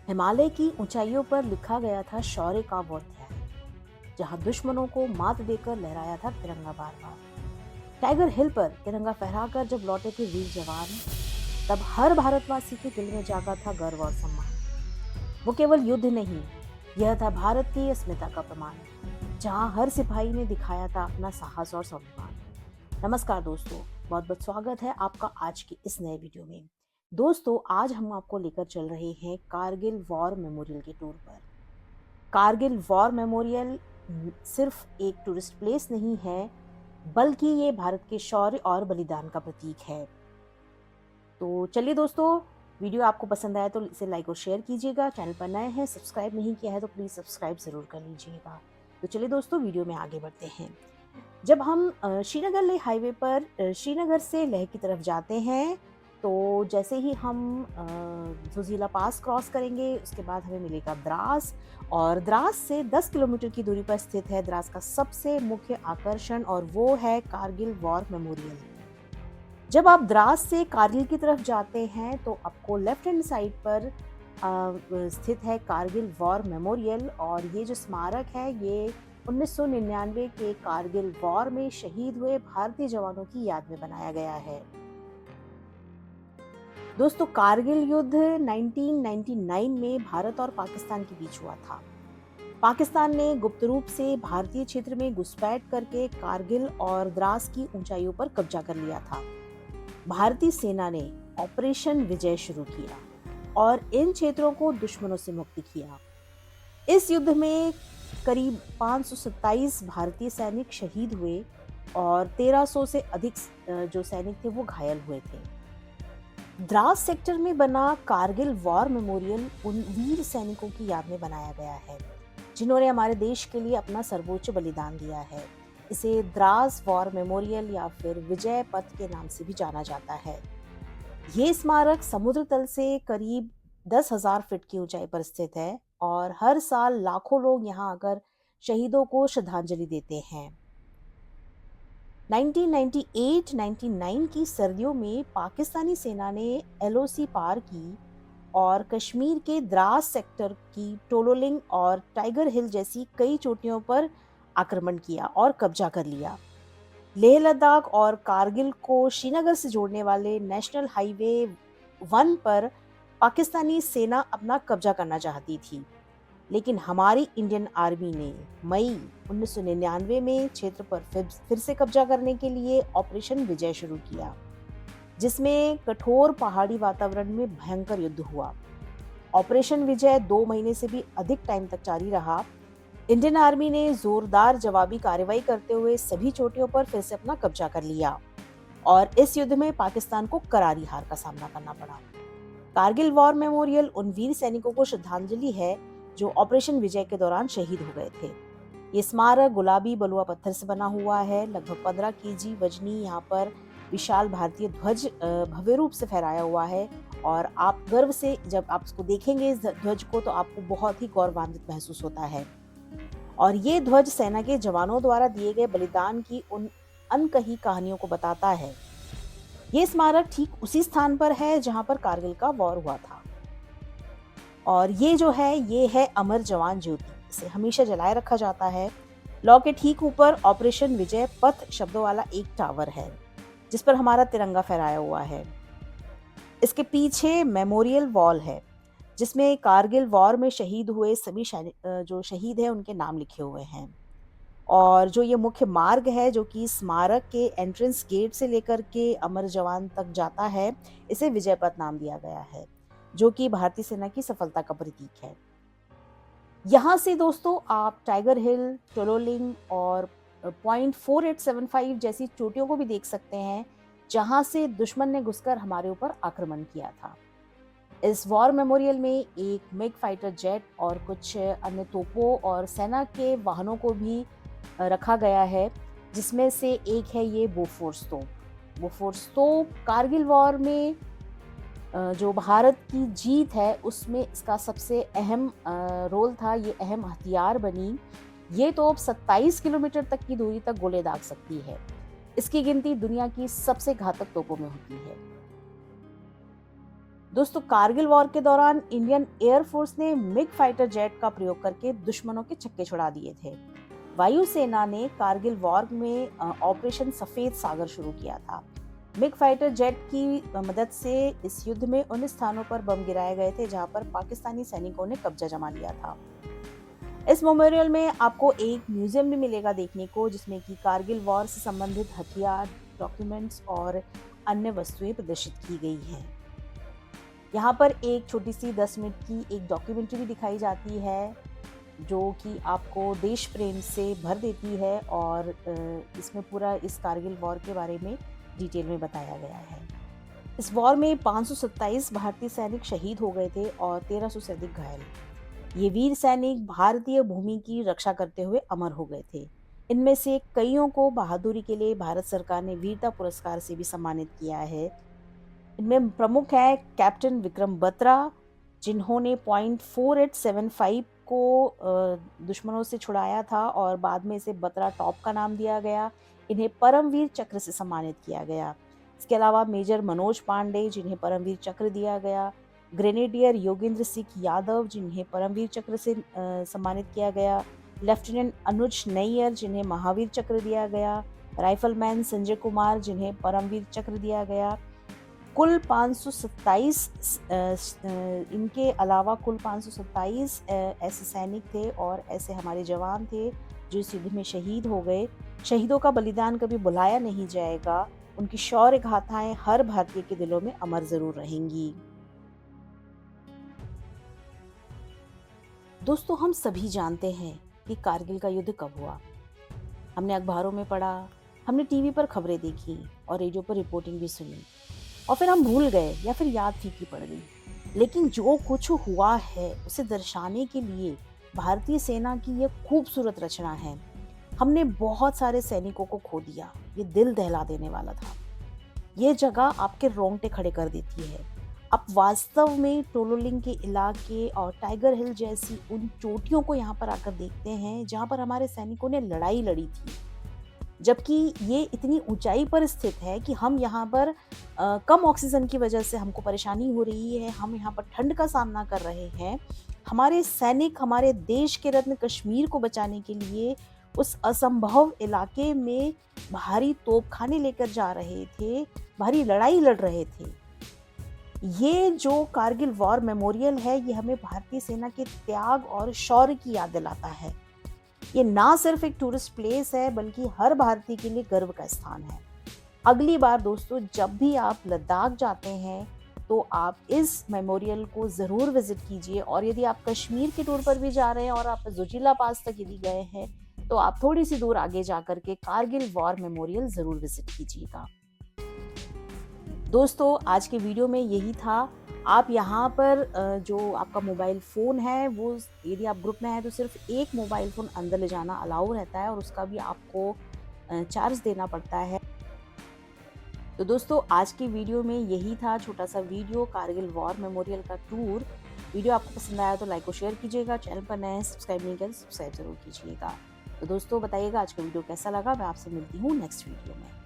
हिमालय की ऊंचाइयों पर लिखा गया था शौर्य का वो अध्याय, जहां दुश्मनों को मात देकर लहराया था तिरंगा बार बार। टाइगर हिल पर तिरंगा फहराकर जब लौटे थे वीर जवान, तब हर भारतवासी के दिल में जागा था गर्व और सम्मान। वो केवल युद्ध नहीं, यह था भारत की अस्मिता का प्रमाण, जहां हर सिपाही ने दिखाया था अपना साहस और स्वाभिमान। नमस्कार दोस्तों, बहुत बहुत स्वागत है आपका आज की इस नए वीडियो में। दोस्तों, आज हम आपको लेकर चल रहे हैं कारगिल वॉर मेमोरियल के टूर पर। कारगिल वॉर मेमोरियल सिर्फ एक टूरिस्ट प्लेस नहीं है, बल्कि ये भारत के शौर्य और बलिदान का प्रतीक है। तो चलिए दोस्तों, वीडियो आपको पसंद आया तो इसे लाइक और शेयर कीजिएगा। चैनल पर नए हैं, सब्सक्राइब नहीं किया है तो प्लीज़ सब्सक्राइब ज़रूर कर लीजिएगा। तो चलिए दोस्तों, वीडियो में आगे बढ़ते हैं। जब हम श्रीनगर लेह हाईवे पर श्रीनगर से लेह की तरफ जाते हैं, तो जैसे ही हम ज़ोजिला पास क्रॉस करेंगे, उसके बाद हमें मिलेगा द्रास। और द्रास से 10 किलोमीटर की दूरी पर स्थित है द्रास का सबसे मुख्य आकर्षण, और वो है कारगिल वॉर मेमोरियल। जब आप द्रास से कारगिल की तरफ जाते हैं, तो आपको लेफ्ट हैंड साइड पर स्थित है कारगिल वॉर मेमोरियल। और ये जो स्मारक है, ये 1999 के कारगिल वॉर में शहीद हुए भारतीय जवानों की याद में बनाया गया है। दोस्तों, कारगिल युद्ध 1999 में भारत और पाकिस्तान के बीच हुआ था। पाकिस्तान ने गुप्त रूप से भारतीय क्षेत्र में घुसपैठ करके कारगिल और द्रास की ऊंचाइयों पर कब्जा कर लिया था। भारतीय सेना ने ऑपरेशन विजय शुरू किया और इन क्षेत्रों को दुश्मनों से मुक्त किया। इस युद्ध में करीब 527 भारतीय सैनिक शहीद हुए और 1300 से अधिक जो सैनिक थे वो घायल हुए थे। द्रास सेक्टर में बना कारगिल वॉर मेमोरियल उन वीर सैनिकों की याद में बनाया गया है, जिन्होंने हमारे देश के लिए अपना सर्वोच्च बलिदान दिया है। इसे द्रास वॉर मेमोरियल या फिर विजय पथ के नाम से भी जाना जाता है। ये स्मारक समुद्र तल से करीब 10,000 फीट की ऊंचाई पर स्थित है और हर साल लाखों लोग यहाँ आकर शहीदों को श्रद्धांजलि देते हैं। 1998-99 की सर्दियों में पाकिस्तानी सेना ने एलओसी पार की और कश्मीर के द्रास सेक्टर की टोलोलिंग और टाइगर हिल जैसी कई चोटियों पर आक्रमण किया और कब्जा कर लिया। लेह लद्दाख और कारगिल को श्रीनगर से जोड़ने वाले नेशनल हाईवे 1 पर पाकिस्तानी सेना अपना कब्जा करना चाहती थी, लेकिन हमारी इंडियन आर्मी ने मई 1999 में क्षेत्र पर फिर से कब्जा करने के लिए ऑपरेशन विजय शुरू किया, जिसमें कठोर पहाड़ी वातावरण में भयंकर युद्ध हुआ। ऑपरेशन विजय 2 महीने से भी अधिक टाइम तक जारी रहा। इंडियन आर्मी ने जोरदार जवाबी कार्रवाई करते हुए सभी चोटियों पर फिर से अपना कब्जा कर लिया और इस युद्ध में पाकिस्तान को करारी हार का सामना करना पड़ा। कारगिल वॉर मेमोरियल उन वीर सैनिकों को श्रद्धांजलि है जो ऑपरेशन विजय के दौरान शहीद हो गए थे। ये स्मारक गुलाबी बलुआ पत्थर से बना हुआ है। लगभग 15 केजी वजनी यहाँ पर विशाल भारतीय ध्वज भव्य रूप से फहराया हुआ है और आप गर्व से जब आप इसको देखेंगे, इस ध्वज को, तो आपको बहुत ही गौरवान्वित महसूस होता है। और ये ध्वज सेना के जवानों द्वारा दिए गए बलिदान की उन अनकही कहानियों को बताता है। ये स्मारक ठीक उसी स्थान पर है जहां पर कारगिल का वॉर हुआ था। और ये जो है, ये है अमर जवान ज्योति। इसे हमेशा जलाए रखा जाता है। लॉ के ठीक ऊपर ऑपरेशन विजय पथ शब्दों वाला एक टावर है, जिस पर हमारा तिरंगा फहराया हुआ है। इसके पीछे मेमोरियल वॉल है, जिसमें कारगिल वॉर में शहीद हुए सभी जो शहीद हैं उनके नाम लिखे हुए हैं। और जो ये मुख्य मार्ग है, जो कि स्मारक के एंट्रेंस गेट से लेकर के अमर जवान तक जाता है, इसे विजय पथ नाम दिया गया है, जो कि भारतीय सेना की सफलता का प्रतीक है। यहाँ से दोस्तों आप टाइगर हिल, टोलोलिंग और पॉइंट 4875 जैसी चोटियों को भी देख सकते हैं, जहाँ से दुश्मन ने घुसकर हमारे ऊपर आक्रमण किया था। इस वॉर मेमोरियल में एक मिग फाइटर जेट और कुछ अन्य तोपों और सेना के वाहनों को भी रखा गया है, जिसमें से एक है ये बोफोर्स तोप। बोफोर्स तोप कारगिल वॉर में जो भारत की जीत है उसमें इसका सबसे अहम रोल था। ये अहम हथियार बनी। ये तोप 27 किलोमीटर तक की दूरी तक गोले दाग सकती है। इसकी गिनती दुनिया की सबसे घातक तोपों में होती है। दोस्तों, कारगिल वॉर के दौरान इंडियन एयरफोर्स ने मिग फाइटर जेट का प्रयोग करके दुश्मनों के छक्के छुड़ा दिए थे। वायुसेना ने कारगिल वॉर में ऑपरेशन सफेद सागर शुरू किया था। मिग फाइटर जेट की मदद से इस युद्ध में उन स्थानों पर बम गिराए गए थे जहां पर पाकिस्तानी सैनिकों ने कब्जा जमा लिया था। इस मेमोरियल में आपको एक म्यूजियम भी मिलेगा देखने को, जिसमें कि कारगिल वॉर से संबंधित हथियार, डॉक्यूमेंट्स और अन्य वस्तुएं प्रदर्शित की गई हैं। यहाँ पर एक छोटी सी 10 मिनट की एक डॉक्यूमेंट्री भी दिखाई जाती है, जो कि आपको देश प्रेम से भर देती है और इसमें पूरा इस कारगिल वॉर के बारे में डिटेल में बताया गया है। इस वॉर में 527 भारतीय सैनिक शहीद हो गए थे और 1300 से अधिक घायल। ये वीर सैनिक भारतीय भूमि की रक्षा करते हुए अमर हो गए थे। इनमें से कईयों को बहादुरी के लिए भारत सरकार ने वीरता पुरस्कार से भी सम्मानित किया है। इनमें प्रमुख है कैप्टन विक्रम बत्रा, जिन्होंने .4875 को दुश्मनों से छुड़ाया था और बाद में इसे बत्रा टॉप का नाम दिया गया। इन्हें परमवीर चक्र से सम्मानित किया गया। इसके अलावा मेजर मनोज पांडे, जिन्हें परमवीर चक्र दिया गया। ग्रेनेडियर योगेंद्र सिंह यादव, जिन्हें परमवीर चक्र से सम्मानित किया गया। लेफ्टिनेंट अनुज नैयर, जिन्हें महावीर चक्र दिया गया। राइफलमैन संजय कुमार, जिन्हें परमवीर चक्र दिया गया। कुल 527 इनके अलावा कुल 527 ऐसे सैनिक थे और ऐसे हमारे जवान थे जो इस युद्ध में शहीद हो गए। शहीदों का बलिदान कभी भुलाया नहीं जाएगा। उनकी शौर्य गाथाएं हर भारतीय के दिलों में अमर जरूर रहेंगी। दोस्तों, हम सभी जानते हैं कि कारगिल का युद्ध कब हुआ। हमने अखबारों में पढ़ा, हमने टीवी पर खबरें देखी और रेडियो पर रिपोर्टिंग भी सुनी, और फिर हम भूल गए या फिर याद फीकी पड़ गई। लेकिन जो कुछ हुआ है उसे दर्शाने के लिए भारतीय सेना की यह खूबसूरत रचना है। हमने बहुत सारे सैनिकों को खो दिया। ये दिल दहला देने वाला था। ये जगह आपके रोंगटे खड़े कर देती है। आप वास्तव में टोलोलिंग के इलाके और टाइगर हिल जैसी उन चोटियों को यहाँ पर आकर देखते हैं जहाँ पर हमारे सैनिकों ने लड़ाई लड़ी थी। जबकि ये इतनी ऊंचाई पर स्थित है कि हम यहाँ पर कम ऑक्सीजन की वजह से हमको परेशानी हो रही है। हम यहाँ पर ठंड का सामना कर रहे हैं। हमारे सैनिक हमारे देश के रत्न कश्मीर को बचाने के लिए उस असंभव इलाके में भारी तोपखाने लेकर जा रहे थे, भारी लड़ाई लड़ रहे थे। ये जो कारगिल वॉर मेमोरियल है, ये हमें भारतीय सेना के त्याग और शौर्य की याद दिलाता है। ये ना सिर्फ एक टूरिस्ट प्लेस है, बल्कि हर भारतीय के लिए गर्व का स्थान है। अगली बार दोस्तों, जब भी आप लद्दाख जाते हैं तो आप इस मेमोरियल को ज़रूर विजिट कीजिए, और यदि आप कश्मीर के टूर पर भी जा रहे हैं और आप जोजिला पास तक यदि गए हैं तो आप थोड़ी सी दूर आगे जाकर के कारगिल वॉर मेमोरियल ज़रूर विजिट कीजिएगा। दोस्तों, आज के वीडियो में यही था। आप यहाँ पर जो आपका मोबाइल फ़ोन है, वो यदि आप ग्रुप में हैं तो सिर्फ एक मोबाइल फ़ोन अंदर ले जाना अलाउ रहता है और उसका भी आपको चार्ज देना पड़ता है। तो दोस्तों, आज की वीडियो में यही था, छोटा सा वीडियो कारगिल वॉर मेमोरियल का टूर। वीडियो आपको पसंद आया तो लाइक और शेयर कीजिएगा। चैनल पर नए सब्सक्राइब नहीं किया तो सब्सक्राइब ज़रूर कीजिएगा। तो दोस्तों, बताइएगा आज का वीडियो कैसा लगा। मैं आपसे मिलती हूँ नेक्स्ट वीडियो में।